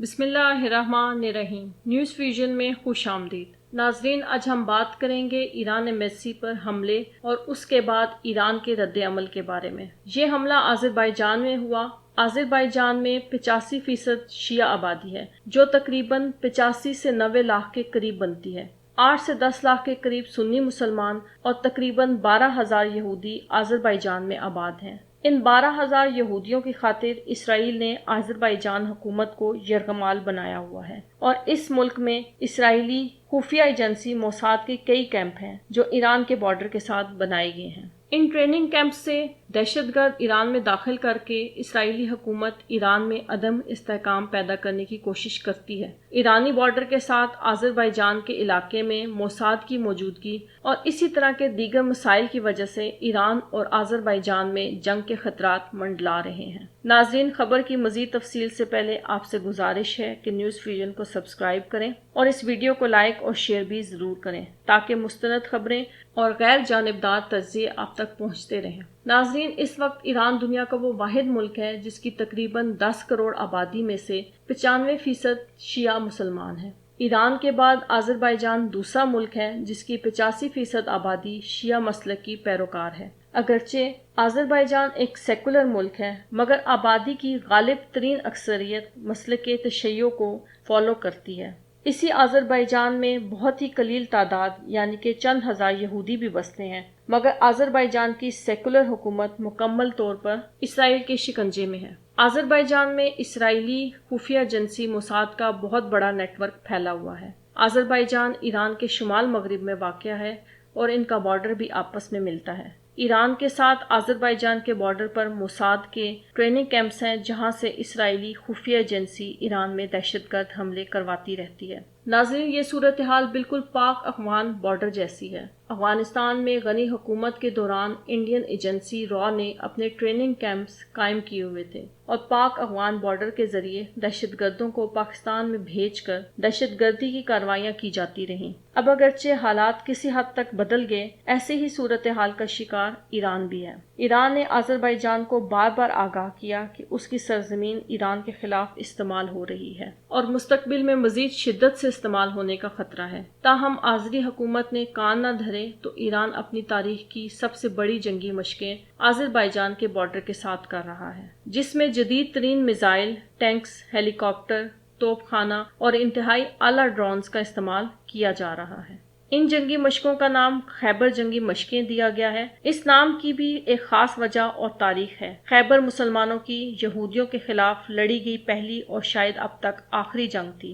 بسم اللہ الرحمن الرحیم۔ نیوز ویژن میں خوش آمدید ناظرین، آج ہم بات کریں گے ایران ایمبیسی پر حملے اور اس کے بعد ایران کے رد عمل کے بارے میں۔ یہ حملہ آذربائیجان میں ہوا۔ آذربائیجان میں 85% شیعہ آبادی ہے، جو تقریباً 85 سے 90 لاکھ کے قریب بنتی ہے۔ 8 سے 10 لاکھ کے قریب سنی مسلمان اور تقریباً 12,000 یہودی آذربائیجان میں آباد ہیں۔ ان 12,000 یہودیوں کی خاطر اسرائیل نے آذربائیجان حکومت کو یرغمال بنایا ہوا ہے، اور اس ملک میں اسرائیلی خفیہ ایجنسی موساد کے کئی کیمپ ہیں جو ایران کے بارڈر کے ساتھ بنائے گئے ہیں۔ ان ٹریننگ کیمپ سے دہشت گرد ایران میں داخل کر کے اسرائیلی حکومت ایران میں عدم استحکام پیدا کرنے کی کوشش کرتی ہے۔ ایرانی بارڈر کے ساتھ آذربائیجان کے علاقے میں موساد کی موجودگی اور اسی طرح کے دیگر مسائل کی وجہ سے ایران اور آذربائیجان میں جنگ کے خطرات منڈلا رہے ہیں۔ ناظرین، خبر کی مزید تفصیل سے پہلے آپ سے گزارش ہے کہ نیوز ویژن کو سبسکرائب کریں اور اس ویڈیو کو لائک اور شیئر بھی ضرور کریں تاکہ مستند خبریں اور غیر جانبدار تجزیے آپ تک پہنچتے رہیں۔ ناظرین، اس وقت ایران دنیا کا وہ واحد ملک ہے جس کی تقریباً 10 کروڑ آبادی میں سے 95% شیعہ مسلمان ہیں۔ ایران کے بعد آذربائیجان دوسرا ملک ہے جس کی 85% آبادی شیعہ مسلک کی پیروکار ہے۔ اگرچہ آذربائیجان ایک سیکولر ملک ہے، مگر آبادی کی غالب ترین اکثریت مسلک تشیع کو فالو کرتی ہے۔ اسی آذربائیجان میں بہت ہی قلیل تعداد یعنی کہ چند ہزار یہودی بھی بستے ہیں، مگر آذربائیجان کی سیکولر حکومت مکمل طور پر اسرائیل کے شکنجے میں ہے۔ آذربائیجان میں اسرائیلی خفیہ ایجنسی موساد کا بہت بڑا نیٹ ورک پھیلا ہوا ہے۔ آذربائیجان ایران کے شمال مغرب میں واقع ہے اور ان کا بارڈر بھی آپس میں ملتا ہے۔ ایران کے ساتھ آذربائیجان کے بارڈر پر موساد کے ٹریننگ کیمپس ہیں جہاں سے اسرائیلی خفیہ ایجنسی ایران میں دہشت گرد حملے کرواتی رہتی ہے۔ ناظرین، یہ صورتحال بالکل پاک افغان بارڈر جیسی ہے۔ افغانستان میں غنی حکومت کے دوران انڈین ایجنسی را نے اپنے ٹریننگ کیمپس قائم کیے ہوئے تھے اور پاک افغان بارڈر کے ذریعے دہشت گردوں کو پاکستان میں بھیج کر دہشت گردی کی کارروائیاں کی جاتی رہیں۔ اب اگرچہ حالات کسی حد تک بدل گئے، ایسے ہی صورتحال کا شکار ایران بھی ہے۔ ایران نے آذربائیجان کو بار بار آگاہ کیا کہ اس کی سرزمین ایران کے خلاف استعمال ہو رہی ہے اور مستقبل میں مزید شدت سے استعمال ہونے کا خطرہ ہے۔ تاہم آذری حکومت نے کان نہ دھرے تو ایران اپنی تاریخ کی سب سے بڑی جنگی مشقیں آذربائیجان کے بارڈر کے ساتھ کر رہا ہے، جس میں جدید ترین میزائل، ٹینکس، ہیلی کاپٹر، توپ خانہ اور انتہائی اعلیٰ ڈرونز کا استعمال کیا جا رہا ہے۔ ان جنگی مشقوں کا نام خیبر جنگی مشقیں دیا گیا ہے۔ اس نام کی بھی ایک خاص وجہ اور تاریخ ہے۔ خیبر مسلمانوں کی یہودیوں کے خلاف لڑی گئی پہلی اور شاید اب تک آخری جنگ تھی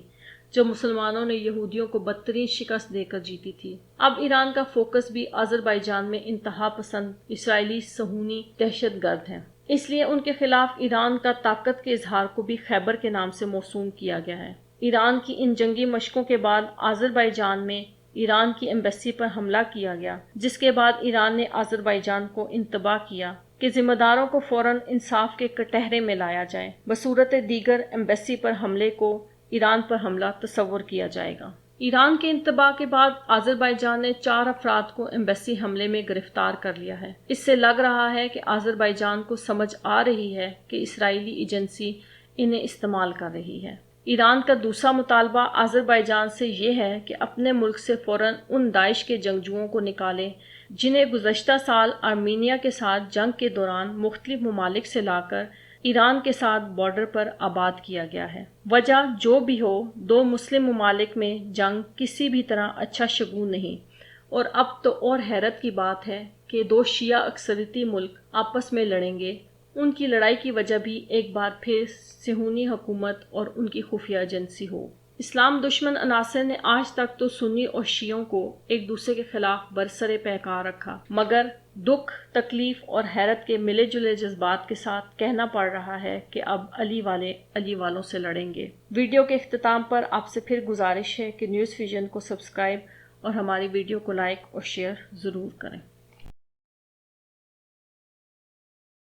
جو مسلمانوں نے یہودیوں کو بدترین شکست دے کر جیتی تھی۔ اب ایران کا فوکس بھی آذربائیجان میں انتہا پسند اسرائیلی صہیونی دہشت گرد ہیں، اس لیے ان کے خلاف ایران کا طاقت کے اظہار کو بھی خیبر کے نام سے موسوم کیا گیا ہے۔ ایران کی ان جنگی مشقوں کے بعد آذربائیجان میں ایران کی ایمبیسی پر حملہ کیا گیا، جس کے بعد ایران نے آذربائیجان کو انتباہ کیا کہ ذمہ داروں کو فوراً انصاف کے کٹہرے میں لایا جائے، بصورت دیگر ایمبیسی پر حملے کو ایران پر حملہ تصور کیا جائے گا۔ ایران کے انتباہ کے بعد آذربائیجان نے 4 افراد کو ایمبیسی حملے میں گرفتار کر لیا ہے۔ اس سے لگ رہا ہے کہ آذربائیجان کو سمجھ آ رہی ہے کہ اسرائیلی ایجنسی انہیں استعمال کر رہی ہے۔ ایران کا دوسرا مطالبہ آذربائیجان سے یہ ہے کہ اپنے ملک سے فوراً ان داعش کے جنگجوؤں کو نکالے جنہیں گزشتہ سال آرمینیا کے ساتھ جنگ کے دوران مختلف ممالک سے لا کر ایران کے ساتھ بارڈر پر آباد کیا گیا ہے۔ وجہ جو بھی ہو، 2 مسلم ممالک میں جنگ کسی بھی طرح اچھا شگون نہیں، اور اب تو اور حیرت کی بات ہے کہ 2 شیعہ اکثریتی ملک آپس میں لڑیں گے۔ ان کی لڑائی کی وجہ بھی ایک بار پھر صہیونی حکومت اور ان کی خفیہ ایجنسی ہو۔ اسلام دشمن عناصر نے آج تک تو سنی اور شیعوں کو ایک دوسرے کے خلاف برسر پیکار رکھا، مگر دکھ، تکلیف اور حیرت کے ملے جلے جذبات کے ساتھ کہنا پڑ رہا ہے کہ اب علی والے علی والوں سے لڑیں گے۔ ویڈیو کے اختتام پر آپ سے پھر گزارش ہے کہ نیوز ویژن کو سبسکرائب اور ہماری ویڈیو کو لائک اور شیئر ضرور کریں۔